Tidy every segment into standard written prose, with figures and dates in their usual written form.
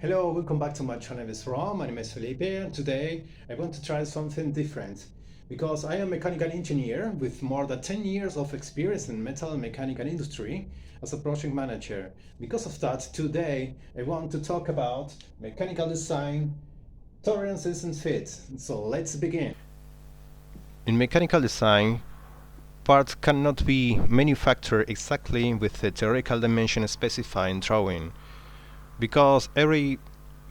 Hello, welcome back to my channel. My name is Felipe, and today I want to try something different because I am a mechanical engineer with more than 10 years of experience in metal and mechanical industry as a project manager. Because of that, today I want to talk about mechanical design, tolerances and fits. So let's begin. In mechanical design, parts cannot be manufactured exactly with the theoretical dimension specified in drawing, because every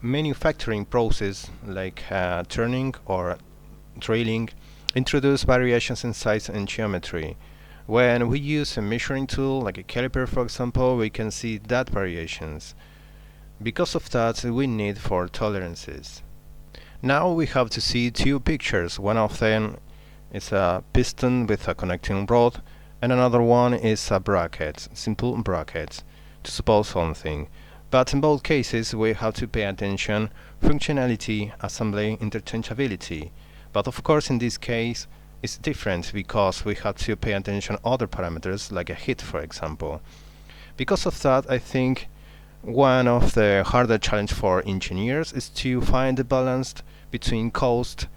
manufacturing process, like turning or drilling, introduce variations in size and geometry. When we use a measuring tool like a caliper, for example, we can see that variations. Because of that, we need for tolerances. Now we have to see two pictures. One of them is a piston with a connecting rod, and another one is a bracket, simple bracket, to support something. But in both cases we have to pay attention functionality, assembly, interchangeability. But of course in this case it's different because we have to pay attention other parameters like a heat, for example. Because of that, I think one of the harder challenge for engineers is to find the balance between cost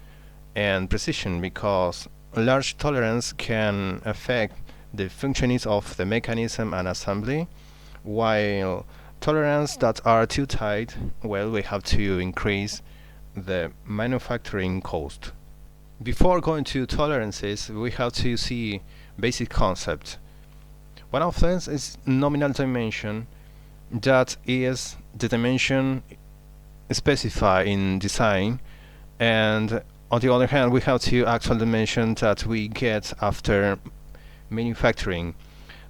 and precision, because large tolerance can affect the functioning of the mechanism and assembly, while tolerance that are too tight, well, we have to increase the manufacturing cost. Before going to tolerances, we have to see basic concepts. One of them is nominal dimension, that is the dimension specified in design, and on the other hand we have the actual dimension that we get after manufacturing.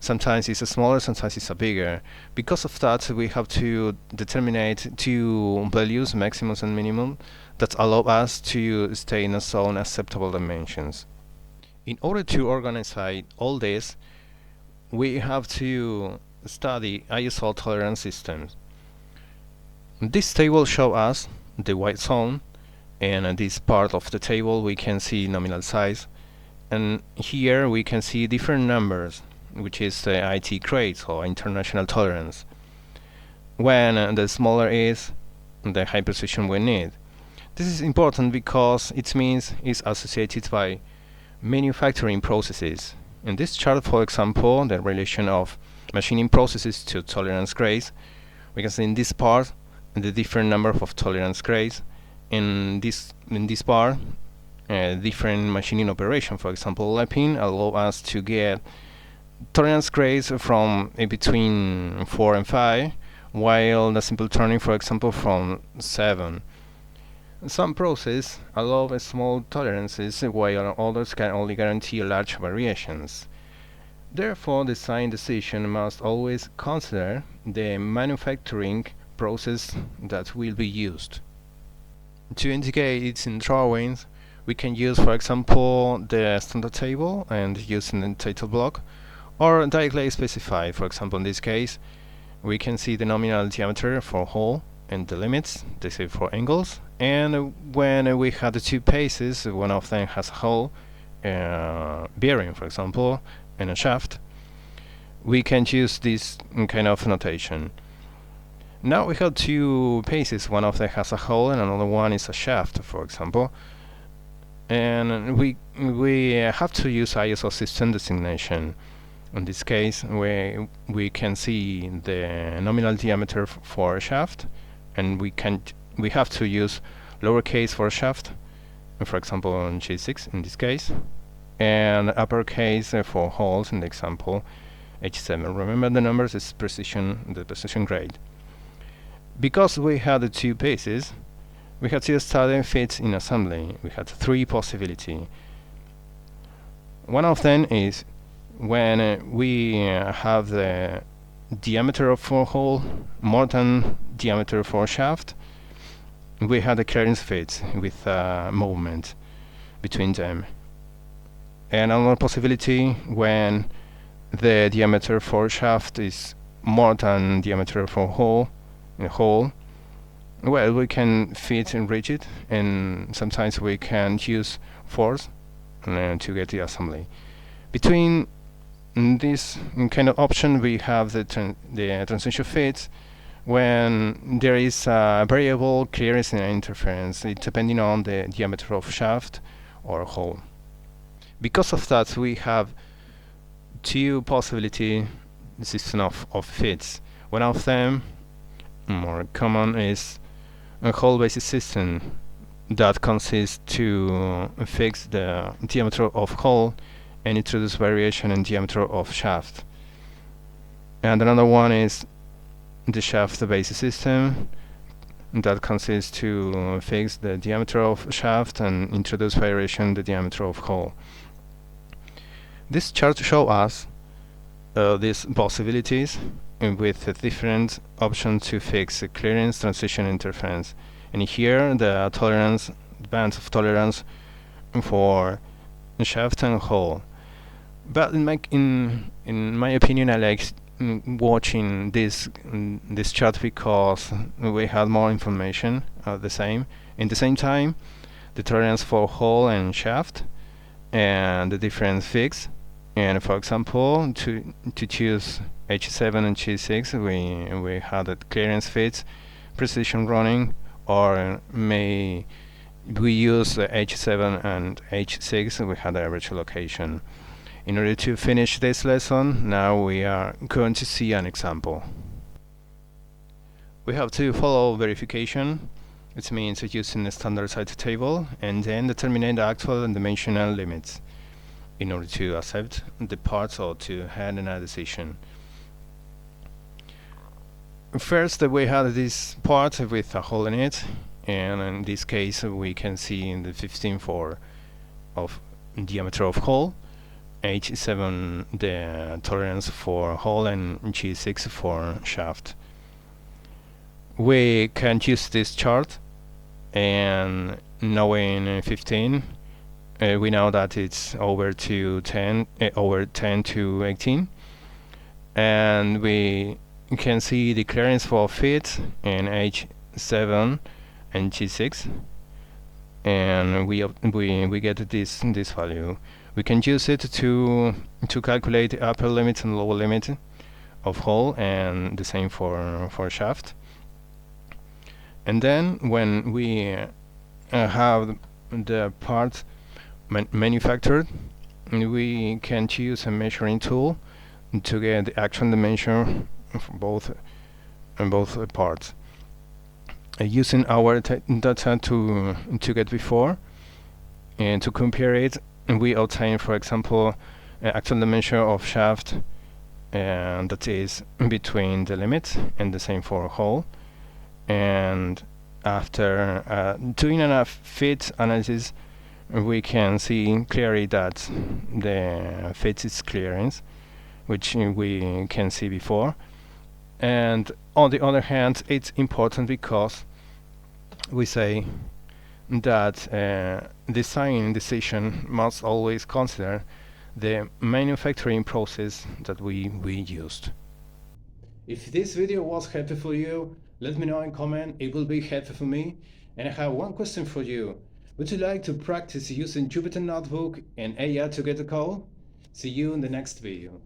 Sometimes it's a smaller, sometimes it's a bigger. Because of that, we have to determine two values, maximum and minimum, that allow us to stay in a zone acceptable dimensions. In order to organize all this, we have to study ISO tolerance systems. This table shows us the white zone, and in this part of the table we can see nominal size, and here we can see different numbers, which is the IT grade, or international tolerance. When the smaller is, the high precision we need. This is important because it means it's associated by manufacturing processes. In this chart, for example, the relation of machining processes to tolerance grades, we can see in this part the different number of tolerance grades. In this part, different machining operation, for example, lapping, allow us to get tolerance grades from between 4 and 5, while the simple turning, for example, from 7. Some processes allow small tolerances, while others can only guarantee large variations. Therefore, design decision must always consider the manufacturing process that will be used. To indicate it in drawings, we can use, for example, the standard table and using the title block, or directly specify. For example, in this case, we can see the nominal diameter for hole and the limits, they say for angles. And when we have the two pieces, one of them has a hole, bearing, for example, and a shaft, we can use this kind of notation. Now we have two pieces, one of them has a hole and another one is a shaft, for example. And we have to use ISO system designation. In this case, we can see the nominal diameter for a shaft, and we have to use lowercase for a shaft, for example on G6 in this case, and uppercase for holes in the example H7. Remember, the numbers is the precision grade. Because we had the two pieces, we had to study fits in assembly. We had three possibilities. One of them is when we have the diameter of a hole more than diameter for a shaft, we had a clearance fit with movement between them. And another possibility when the diameter for a shaft is more than diameter for a hole, well, we can fit in rigid, and sometimes we can use force to get the assembly. Between this kind of option, we have the transition fits, when there is a variable clearance in interference, it depending on the diameter of shaft or hole. Because of that, we have two possibility system of fits. One of them, more common, is a hole-based system that consists to fix the diameter of hole and introduce variation in diameter of shaft. And another one is the shaft-based system that consists to fix the diameter of shaft and introduce variation in the diameter of hole. This chart shows us these possibilities with different options to fix clearance, transition, interference. And here the tolerance, bands of tolerance for shaft and hole. But in my opinion, I like watching this chart because we had more information the same. In the same time, the tolerance for hole and shaft and the different fix. And for example, to choose H7 and G6, we had the clearance fits, precision running, or may we use H7 and H6, we had average location. In order to finish this lesson, now we are going to see an example. We have to follow verification. It means using a standard size table and then determine the actual and dimensional limits in order to accept the parts or to hand in a decision. First, we have this part with a hole in it, and in this case we can see in the 15.4 of diameter of hole, H7 the tolerance for hole, and G6 for shaft. We can use this chart, and knowing 15, we know that it's over 10 to 18, and we can see the clearance for fit in H7 and G6, and we get this value. We can use it to calculate the upper limit and lower limit of hole, and the same for shaft. And then when we have the part manufactured, we can choose a measuring tool to get the actual dimension for both parts. Using our data to get before and to compare it, we obtain, for example, actual dimension of shaft, and that is between the limit, and the same for hole. And after doing enough fit analysis, we can see clearly that the fit is clearance, which we can see before. And on the other hand, it's important because we say that design decision must always consider the manufacturing process that we used. If this video was helpful for you, let me know in comment, it will be helpful for me. And I have one question for you. Would you like to practice using Jupyter Notebook and AI to get a call? See you in the next video.